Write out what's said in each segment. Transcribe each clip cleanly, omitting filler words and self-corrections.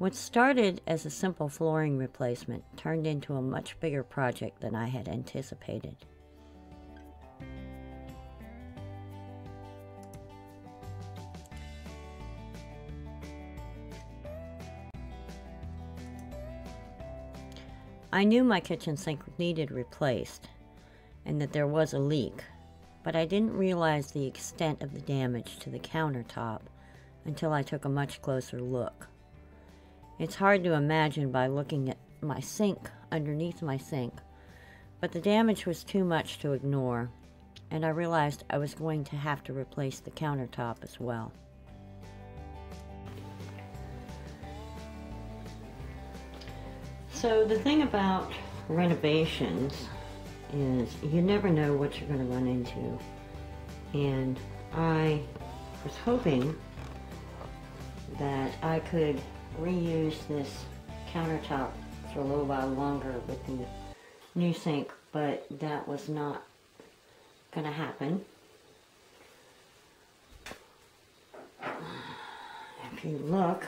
What started as a simple flooring replacement turned into a much bigger project than I had anticipated. I knew my kitchen sink needed replaced and that there was a leak, but I didn't realize the extent of the damage to the countertop until I took a much closer look. It's hard to imagine by looking at my sink underneath my sink, but the damage was too much to ignore, and I realized I was going to have to replace the countertop as well. So the thing about renovations is you never know what you're going to run into, and I was hoping that I could reuse this countertop for a little while longer with the new sink, but that was not going to happen. If you look,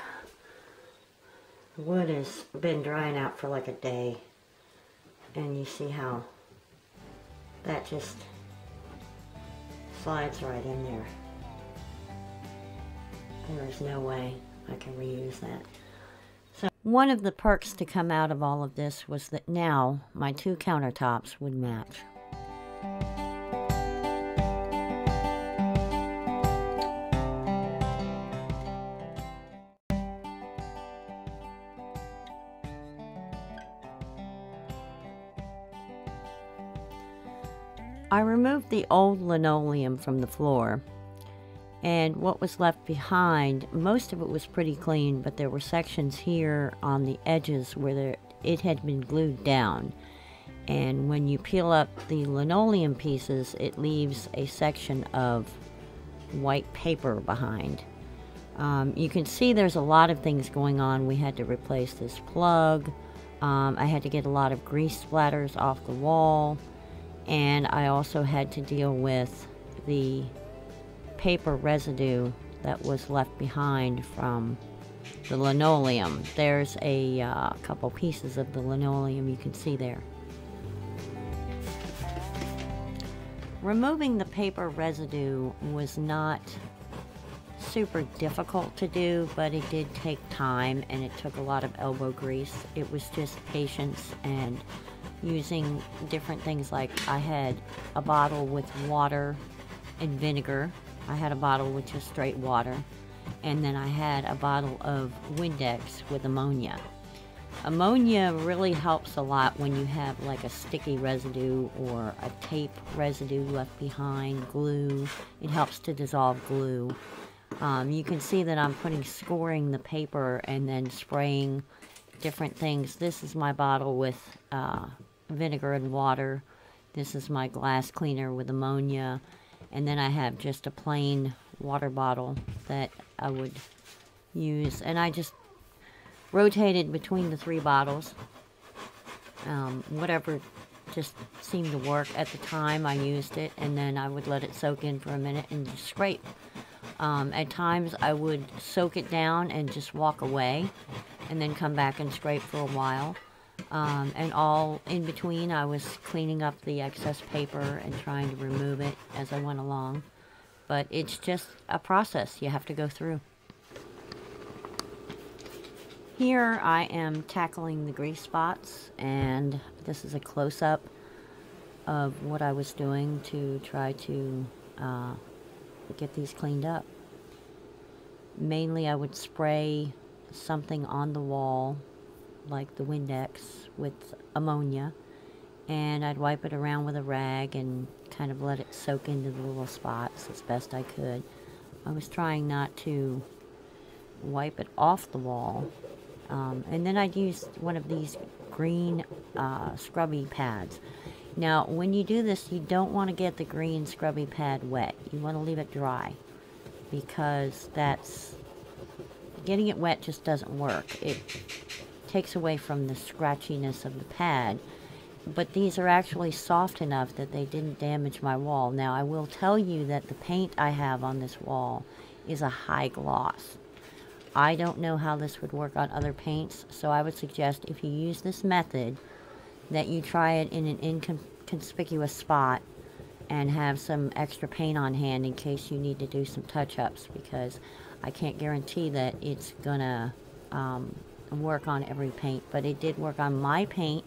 the wood has been drying out for like a day, and you see how that just slides right in there. There's no way I can reuse that. So one of the perks to come out of all of this was that now my two countertops would match. I removed the old linoleum from the floor, and what was left behind, most of it was pretty clean, but there were sections here on the edges where it had been glued down. And when you peel up the linoleum pieces, it leaves a section of white paper behind. You can see there's a lot of things going on. We had to replace this plug. I had to get a lot of grease splatters off the wall. And I also had to deal with the paper residue that was left behind from the linoleum. There's a couple pieces of the linoleum you can see there. Removing the paper residue was not super difficult to do, but it did take time and it took a lot of elbow grease. It was just patience and using different things. Like I had a bottle with water and vinegar. I had a bottle with just straight water, and then I had a bottle of Windex with ammonia. Ammonia really helps a lot when you have like a sticky residue or a tape residue left behind, glue. It helps to dissolve glue. You can see that I'm scoring the paper and then spraying different things. This is my bottle with vinegar and water. This is my glass cleaner with ammonia, and then I have just a plain water bottle that I would use, and I just rotated between the three bottles. Whatever just seemed to work at the time, I used it, and then I would let it soak in for a minute and just scrape. At times I would soak it down and just walk away and then come back and scrape for a while. And all in between I was cleaning up the excess paper and trying to remove it as I went along. But it's just a process you have to go through. Here I am tackling the grease spots, and this is a close-up of what I was doing to try to get these cleaned up. Mainly I would spray something on the wall, like the Windex with ammonia, and I'd wipe it around with a rag and kind of let it soak into the little spots as best I could. I was trying not to wipe it off the wall. And then I'd use one of these green scrubby pads. Now, when you do this, you don't want to get the green scrubby pad wet. You want to leave it dry, because getting it wet just doesn't work. It takes away from the scratchiness of the pad. But these are actually soft enough that they didn't damage my wall. Now, I will tell you that the paint I have on this wall is a high gloss. I don't know how this would work on other paints, so I would suggest if you use this method that you try it in an inconspicuous spot and have some extra paint on hand in case you need to do some touch-ups, because I can't guarantee that it's gonna work on every paint. But it did work on my paint,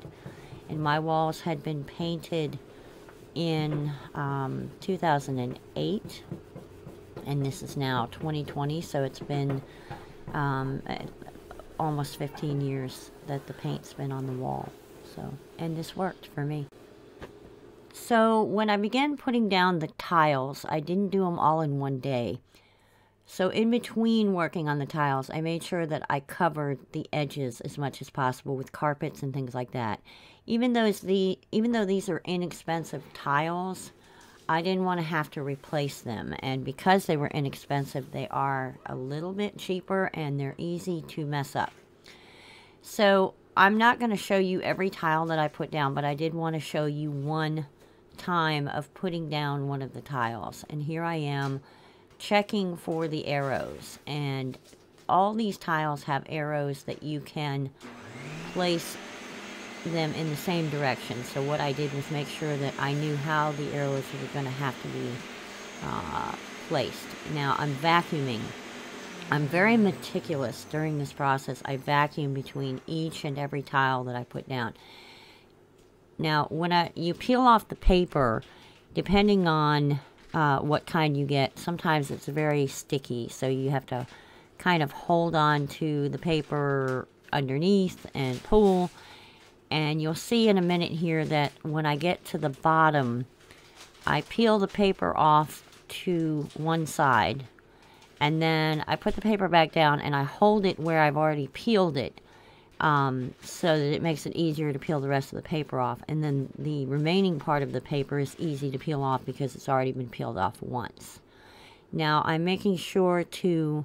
and my walls had been painted in 2008, and this is now 2020, so it's been almost 15 years that the paint's been on the wall. So, and this worked for me. So when I began putting down the tiles, I didn't do them all in one day. So in between working on the tiles, I made sure that I covered the edges as much as possible with carpets and things like that. Even though these are inexpensive tiles, I didn't want to have to replace them. And because they were inexpensive, they are a little bit cheaper and they're easy to mess up. So I'm not going to show you every tile that I put down, but I did want to show you one time of putting down one of the tiles. And here I am checking for the arrows, and all these tiles have arrows that you can place them in the same direction. So what I did was make sure that I knew how the arrows were going to have to be placed. Now I'm vacuuming. I'm very meticulous during this process. I vacuum between each and every tile that I put down. Now when you peel off the paper, depending on what kind you get, sometimes it's very sticky, so you have to kind of hold on to the paper underneath and pull. And you'll see in a minute here that when I get to the bottom, I peel the paper off to one side, and then I put the paper back down and I hold it where I've already peeled it, so that it makes it easier to peel the rest of the paper off. And then the remaining part of the paper is easy to peel off because it's already been peeled off once. Now I'm making sure to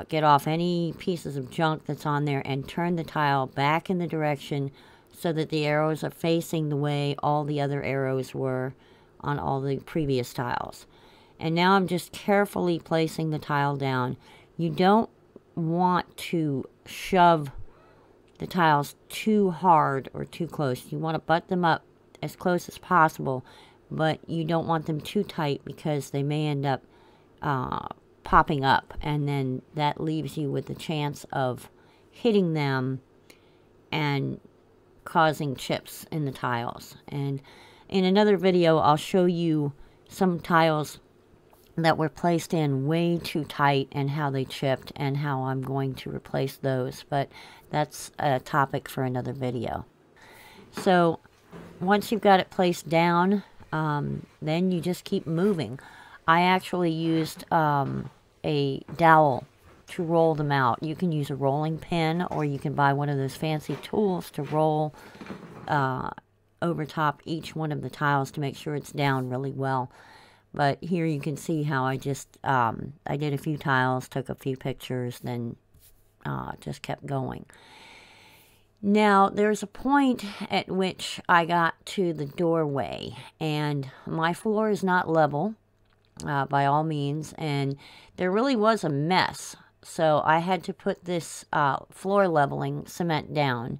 get off any pieces of junk that's on there and turn the tile back in the direction so that the arrows are facing the way all the other arrows were on all the previous tiles. And now I'm just carefully placing the tile down. You don't want to shove the tiles too hard or too close. You want to butt them up as close as possible, but you don't want them too tight because they may end up popping up, and then that leaves you with the chance of hitting them and causing chips in the tiles. And in another video I'll show you some tiles that were placed in way too tight and how they chipped and how I'm going to replace those, but that's a topic for another video. So once you've got it placed down, then you just keep moving. I actually used a dowel to roll them out. You can use a rolling pin, or you can buy one of those fancy tools to roll over top each one of the tiles to make sure it's down really well. But here you can see how I just, I did a few tiles, took a few pictures, then just kept going. Now, there's a point at which I got to the doorway, and my floor is not level, by all means, and there really was a mess. So I had to put this floor leveling cement down,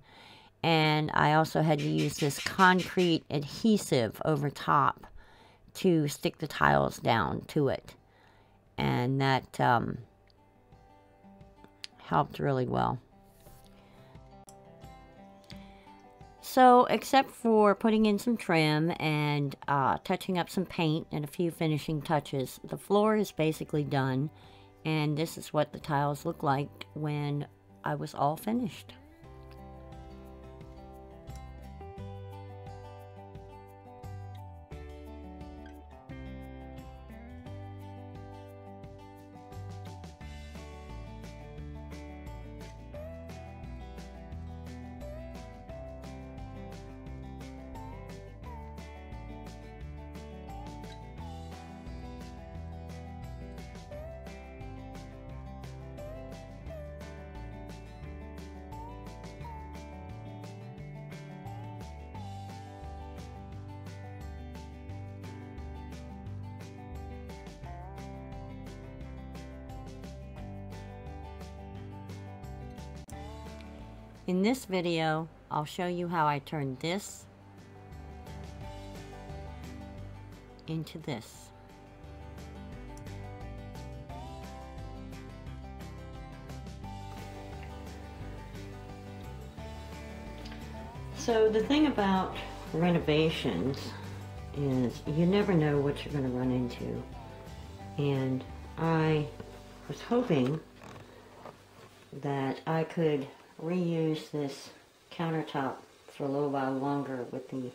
and I also had to use this concrete adhesive over top to stick the tiles down to it, and that helped really well. So except for putting in some trim and touching up some paint and a few finishing touches, the floor is basically done, and this is what the tiles look like when I was all finished. In this video, I'll show you how I turned this into this. So the thing about renovations is you never know what you're going to run into. And I was hoping that I could reuse this countertop for a little while longer with the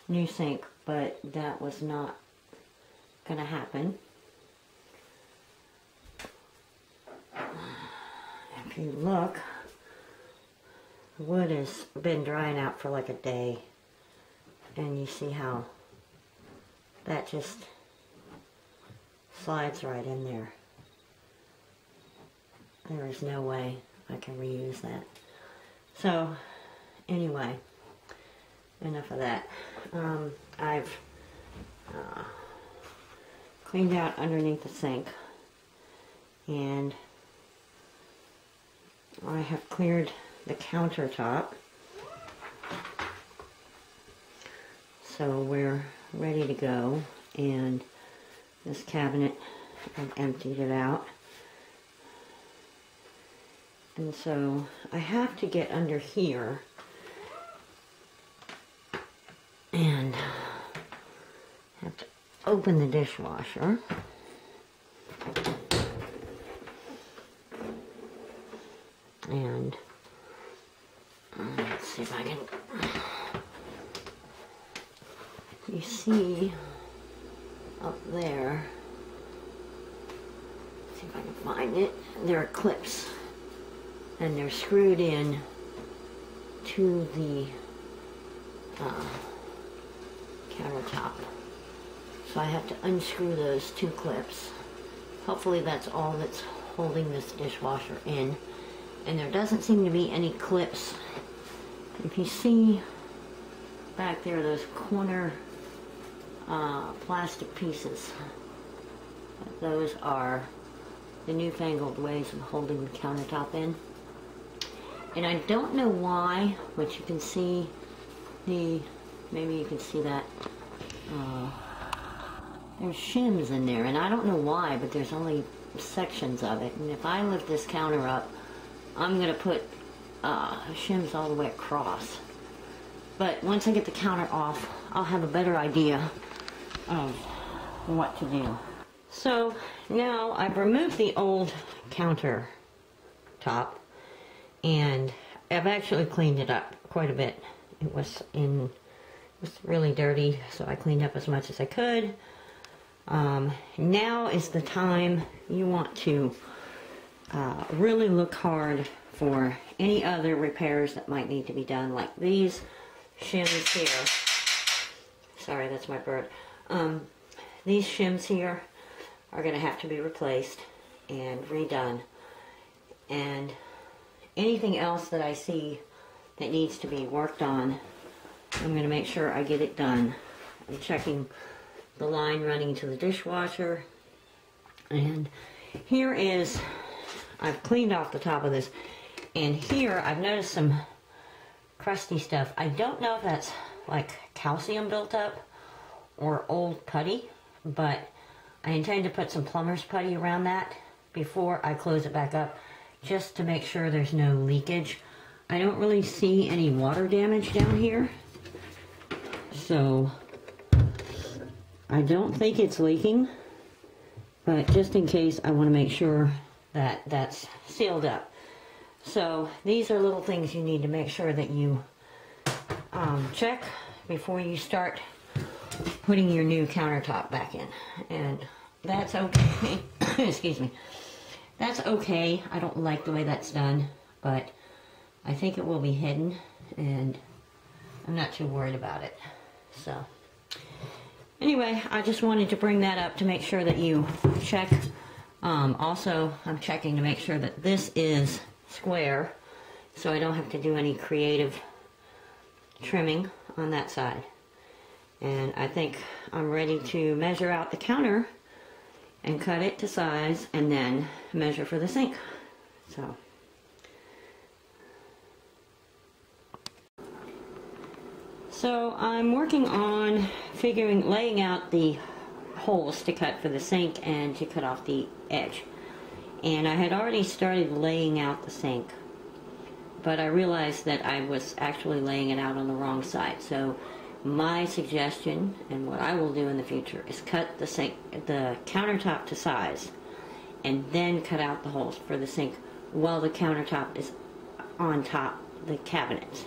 new sink, but that was not going to happen. If you look, the wood has been drying out for like a day, and you see how that just slides right in there. There is no way I can reuse that. So anyway, enough of that. I've cleaned out underneath the sink, and I have cleared the countertop, so we're ready to go. And this cabinet, I've emptied it out, and so I have to get under here and have to open the dishwasher. And let's see if I can, you see up there, let's see if I can find it, there are clips, and they're screwed in to the countertop. So I have to unscrew those two clips. Hopefully that's all that's holding this dishwasher in. And there doesn't seem to be any clips. If you see back there, those corner plastic pieces, those are the newfangled ways of holding the countertop in. And I don't know why, but you can see maybe you can see that, there's shims in there, and I don't know why, but there's only sections of it. And if I lift this counter up, I'm going to put shims all the way across. But once I get the counter off, I'll have a better idea of what to do. So now I've removed the old counter top, and I've actually cleaned it up quite a bit. It was really dirty, so I cleaned up as much as I could. Now is the time you want to really look hard for any other repairs that might need to be done, like these shims here. Sorry, that's my bird. These shims here are going to have to be replaced and redone. And anything else that I see that needs to be worked on, I'm going to make sure I get it done. I'm checking the line running to the dishwasher. And here is, I've cleaned off the top of this, and here I've noticed some crusty stuff. I don't know if that's like calcium built up or old putty, but I intend to put some plumber's putty around that before I close it back up, just to make sure there's no leakage. I don't really see any water damage down here, so I don't think it's leaking, but just in case, I want to make sure that that's sealed up. So these are little things you need to make sure that you check before you start putting your new countertop back in. And that's okay. Excuse me. That's okay. I don't like the way that's done, but I think it will be hidden, and I'm not too worried about it. So anyway, I just wanted to bring that up to make sure that you check. Also, I'm checking to make sure that this is square, so I don't have to do any creative trimming on that side. And I think I'm ready to measure out the counter and cut it to size, and then measure for the sink. So So I'm working on laying out the holes to cut for the sink and to cut off the edge. And I had already started laying out the sink, but I realized that I was actually laying it out on the wrong side. So my suggestion, and what I will do in the future, is cut the countertop to size and then cut out the holes for the sink while the countertop is on top the cabinets.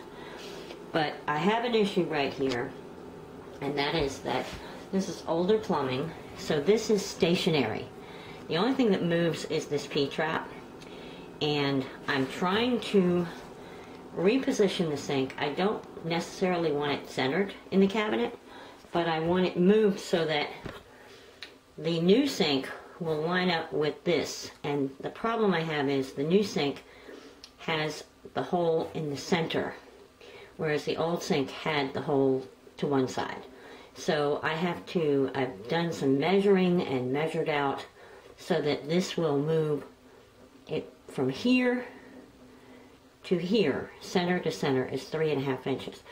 But I have an issue right here, and that is that this is older plumbing, so this is stationary. The only thing that moves is this P-trap, and I'm trying to reposition the sink. I don't necessarily want it centered in the cabinet, but I want it moved so that the new sink will line up with this. And the problem I have is the new sink has the hole in the center, whereas the old sink had the hole to one side. So I've done some measuring and measured out so that this will move it from here to here. Center to center is 3.5 inches.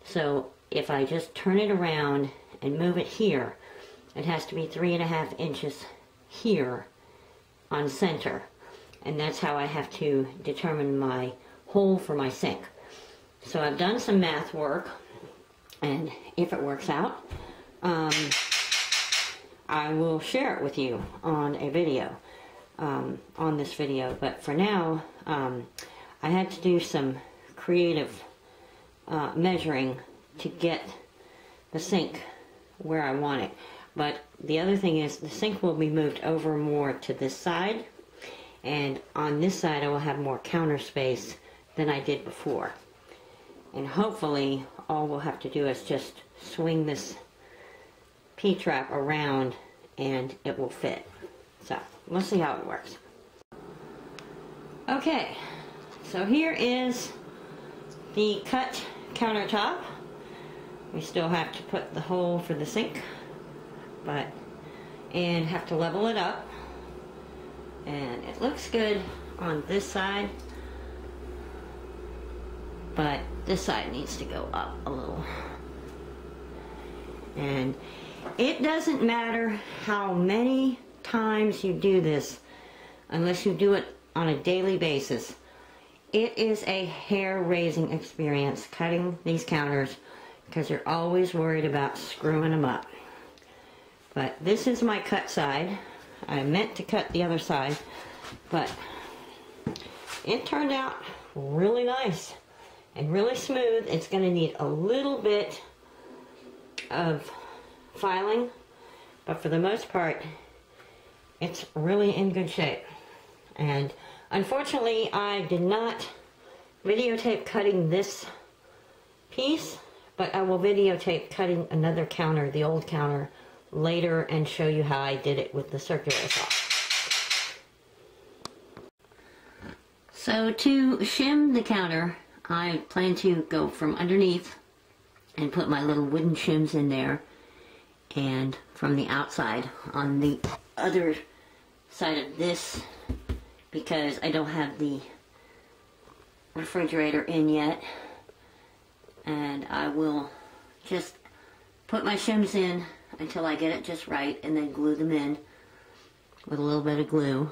So if I just turn it around and move it here, it has to be 3.5 inches here on center. And that's how I have to determine my hole for my sink. So I've done some math work, and if it works out, I will share it with you on a video, on this video. But for now, I had to do some creative measuring to get the sink where I want it. But the other thing is the sink will be moved over more to this side, and on this side I will have more counter space than I did before. And hopefully all we'll have to do is just swing this P-trap around and it will fit. So we'll see how it works. Okay, so here is the cut countertop. We still have to put the hole for the sink, and have to level it up. And it looks good on this side, but this side needs to go up a little. And it doesn't matter how many times you do this, unless you do it on a daily basis. It is a hair-raising experience cutting these counters, because you're always worried about screwing them up. But this is my cut side. I meant to cut the other side, but it turned out really nice and really smooth. It's going to need a little bit of filing, but for the most part it's really in good shape. And unfortunately I did not videotape cutting this piece, but I will videotape cutting another counter, the old counter, later and show you how I did it with the circular saw. So to shim the counter, I plan to go from underneath and put my little wooden shims in there, and from the outside on the other side of this, because I don't have the refrigerator in yet, and I will just put my shims in until I get it just right, and then glue them in with a little bit of glue.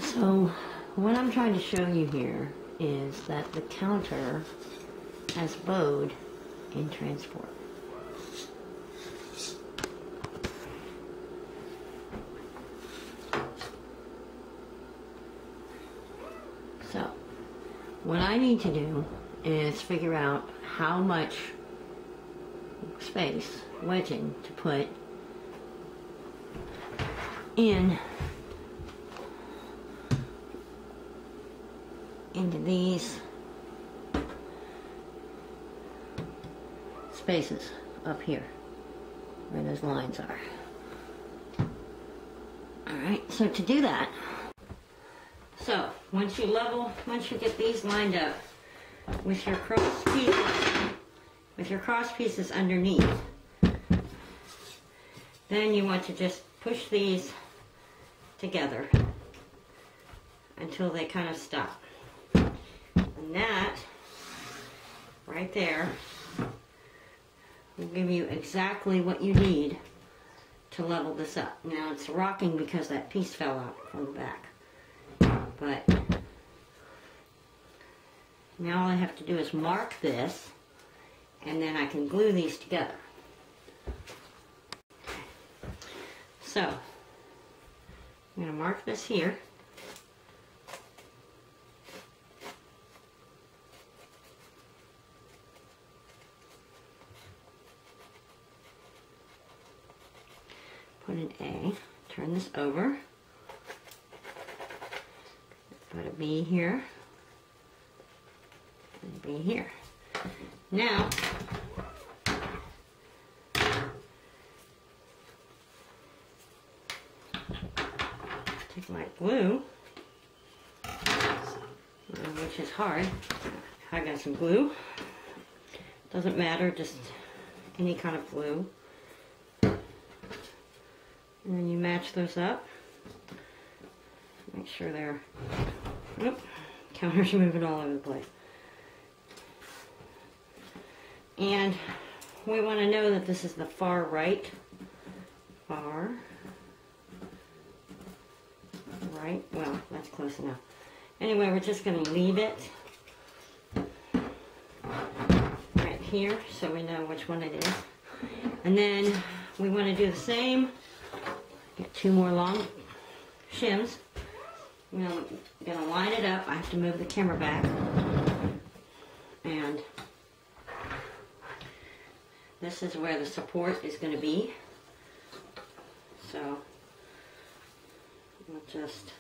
So what I'm trying to show you here is that the counter has bowed in transport. So what I need to do is figure out how much space, wedging, to put in into these spaces up here where those lines are. Alright, so to do that, so once you get these lined up with your cross pieces underneath, then you want to just push these together until they kind of stop. And that, right there, will give you exactly what you need to level this up. Now it's rocking because that piece fell out from the back. But now all I have to do is mark this, and then I can glue these together. So, I'm going to mark this here. Put an A, turn this over, put a B here, and a B here. Now, take my glue, which is hard. I got some glue. Doesn't matter, just any kind of glue. And then you match those up. Make sure they're, oop, counter's moving all over the place. And we want to know that this is the far right. Far right. Well, that's close enough. Anyway, we're just going to leave it right here so we know which one it is. And then we want to do the same. Get 2 more long shims. I'm going to line it up. I have to move the camera back. And this is where the support is going to be. So we'll just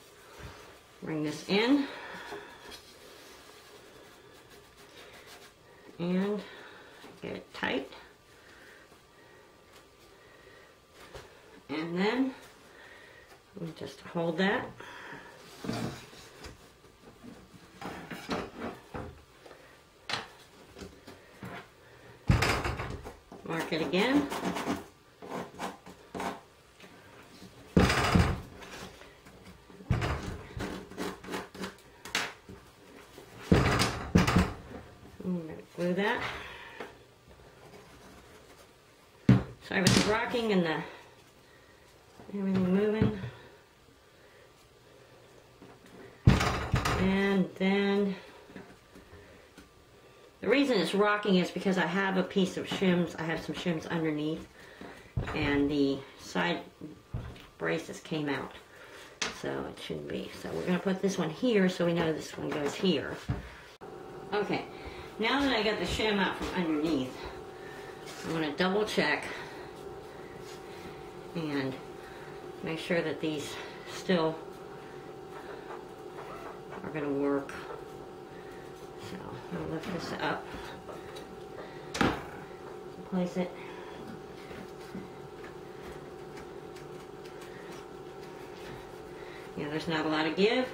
bring this in and get it tight. And then we just hold that. Mark it again. I'm going to glue that. Sorry about the rocking and the everything moving. And then the reason it's rocking is because I have a piece of shims. I have some shims underneath, and the side braces came out, so it shouldn't be. So we're going to put this one here so we know this one goes here. Okay, now that I got the shim out from underneath, I'm going to double check and make sure that these still are going to work. So I'll lift this up, place it. Yeah, there's not a lot of give.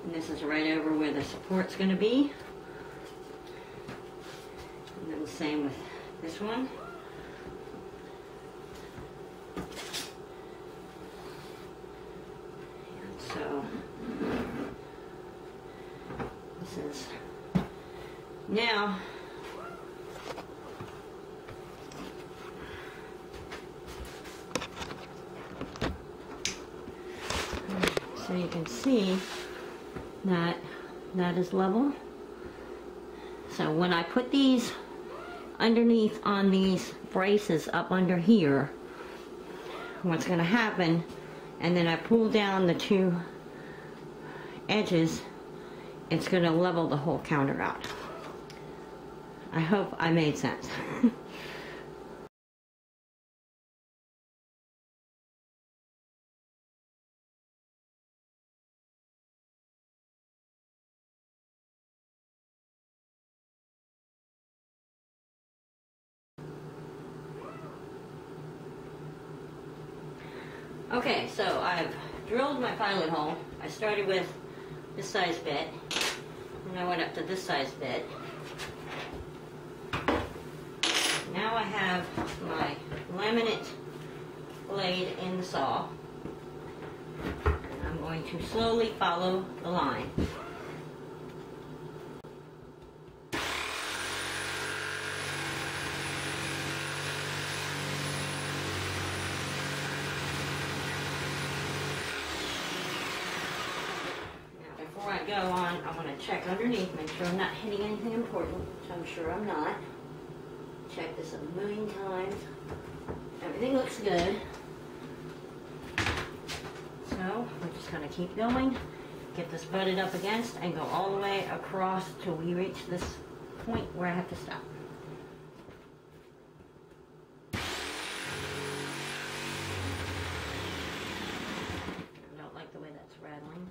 And this is right over where the support's going to be. And then the same with this one. So this is now so you can see that that is level. So when I put these underneath on these braces up under here, what's going to happen, and then I pull down the 2 edges, it's going to level the whole counter out. I hope I made sense. Okay, so I've drilled my pilot hole. I started with this size bit, and I went up to this size bit. Now I have my laminate blade in the saw, and I'm going to slowly follow the line. I go on, I want to check underneath, make sure I'm not hitting anything important, which I'm sure I'm not. Check this a million times. Everything looks good. So we're just going to keep going, get this butted up against, and go all the way across till we reach this point where I have to stop. I don't like the way that's rattling.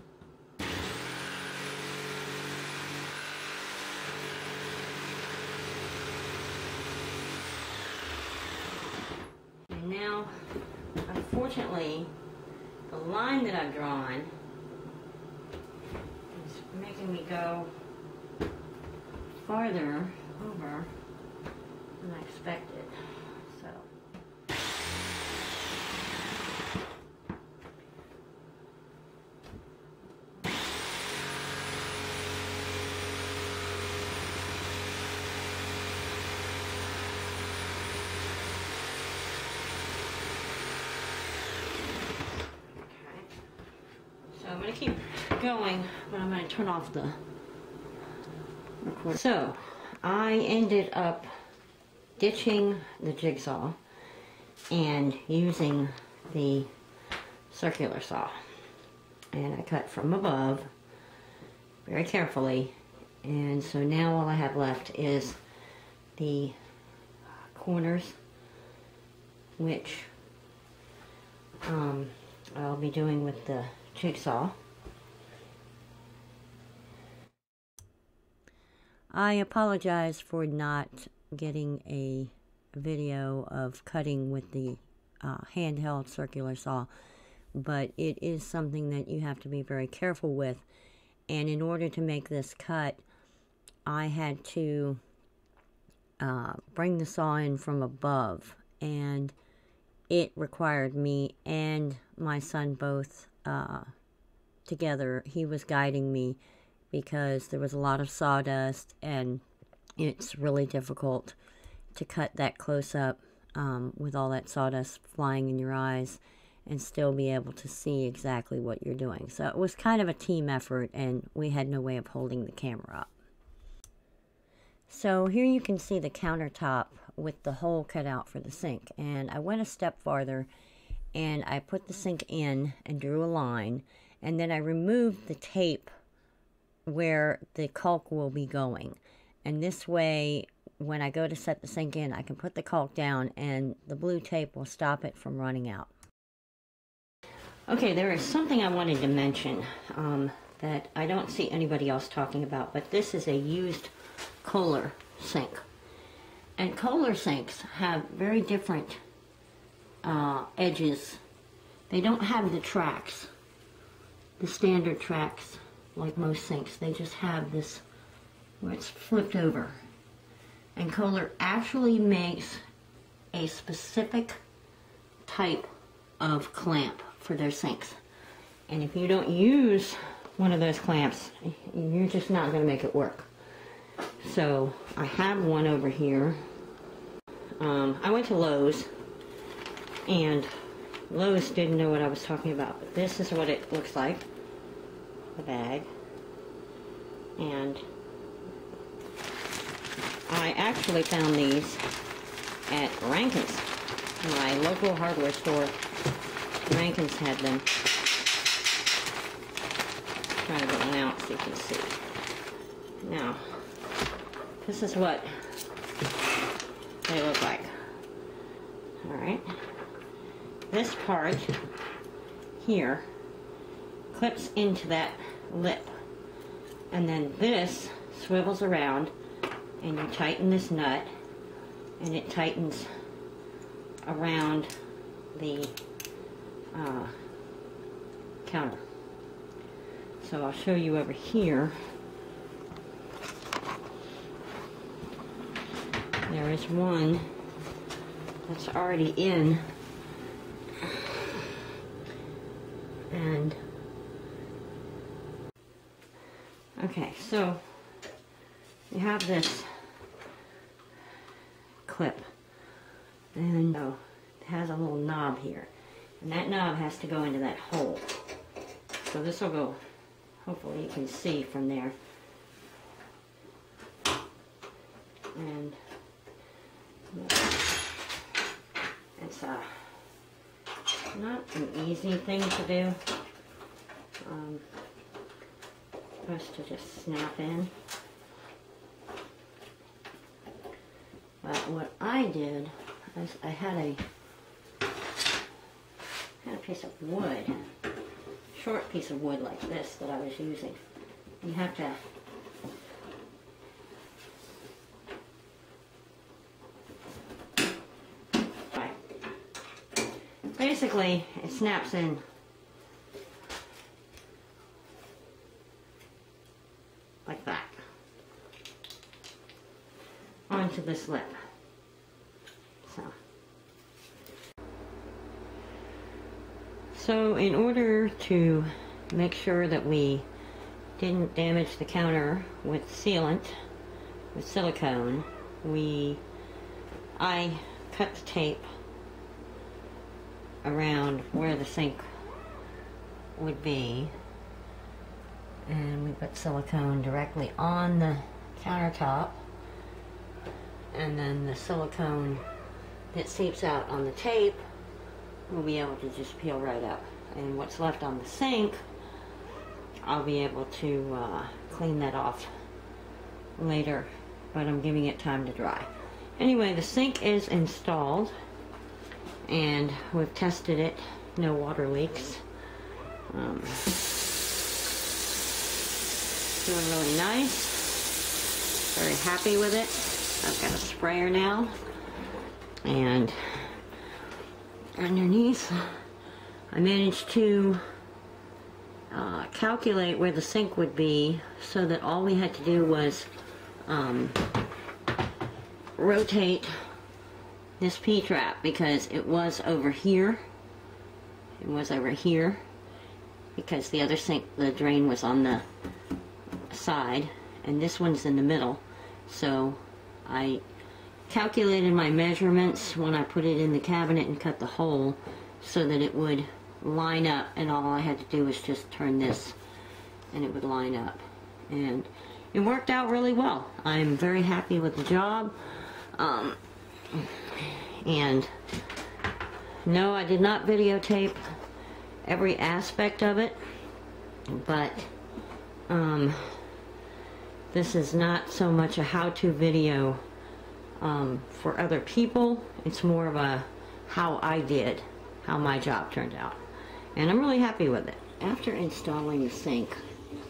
And now, unfortunately, the line that I've drawn is making me go farther over than I expected. So I'm going to keep going, but I'm going to turn off the recorder. So, I ended up ditching the jigsaw and using the circular saw. And I cut from above very carefully. And so now all I have left is the corners, which I'll be doing with the jigsaw. I apologize for not getting a video of cutting with the handheld circular saw, but it is something that you have to be very careful with, and in order to make this cut I had to bring the saw in from above, and it required me and my son both together. He was guiding me because there was a lot of sawdust and it's really difficult to cut that close up with all that sawdust flying in your eyes and still be able to see exactly what you're doing. So it was kind of a team effort, and we had no way of holding the camera up. So here you can see the countertop with the hole cut out for the sink, and I went a step farther and I put the sink in and drew a line, and then I removed the tape where the caulk will be going, and this way when I go to set the sink in I can put the caulk down and the blue tape will stop it from running out. Okay, there is something I wanted to mention that I don't see anybody else talking about, but this is a used Kohler sink, and Kohler sinks have very different edges. They don't have the tracks, the standard tracks like most sinks. They just have this where it's flipped over. And Kohler actually makes a specific type of clamp for their sinks. And if you don't use one of those clamps, you're just not going to make it work. So I have one over here. I went to Lowe's, and Lowe's didn't know what I was talking about, but this is what it looks like, the bag. And I actually found these at Rankin's, my local hardware store. Rankin's had them. Trying to get one out so you can see. Now, this is what they look like. Alright. This part here clips into that lip. And then this swivels around, and you tighten this nut, and it tightens around the counter. So I'll show you over here. There is one that's already in, and okay, so you have this clip, and it has a little knob here, and that knob has to go into that hole. So this will go hopefully you can see from there. And it's not an easy thing to do. Supposed to just snap in. But what I did is I had a piece of wood, short piece of wood like this that I was using. You have to basically it snaps in like that onto this lip. So in order to make sure that we didn't damage the counter with sealant, with silicone, I cut the tape around where the sink would be, and we put silicone directly on the countertop, and then the silicone that seeps out on the tape will be able to just peel right up, and what's left on the sink I'll be able to clean that off later, but I'm giving it time to dry. Anyway, the sink is installed and we've tested it, no water leaks. Doing really nice, very happy with it. I've got a sprayer now, and underneath I managed to calculate where the sink would be, so that all we had to do was rotate this P-trap, because it was over here. It was over here because the other sink, the drain was on the side, and this one's in the middle. So I calculated my measurements when I put it in the cabinet and cut the hole so that it would line up, and all I had to do was just turn this and it would line up, and it worked out really well. I'm very happy with the job. And no, I did not videotape every aspect of it, but this is not so much a how-to video for other people. It's more of a how my job turned out, and I'm really happy with it. After installing the sink,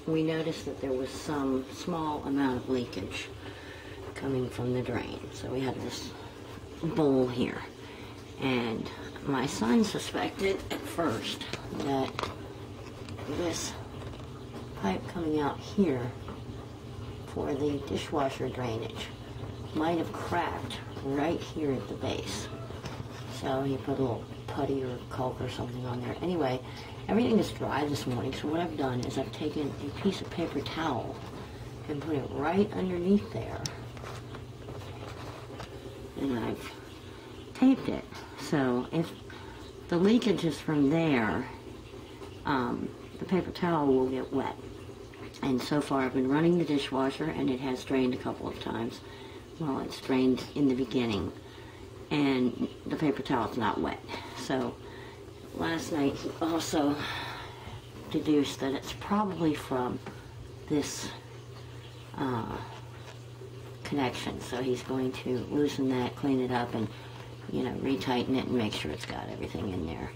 we noticed that there was some small amount of leakage coming from the drain. So we had this bowl here, and my son suspected at first that this pipe coming out here for the dishwasher drainage might have cracked right here at the base. So he put a little putty or caulk or something on there. Anyway, everything is dry this morning, so what I've done is I've taken a piece of paper towel and put it right underneath there, and I've taped it. So if the leakage is from there, the paper towel will get wet. And so far I've been running the dishwasher, and it has drained a couple of times. Well, it's drained in the beginning, and the paper towel's not wet. So last night he also deduced that it's probably from this connection. So he's going to loosen that, clean it up, and retighten it and make sure it's got everything in there.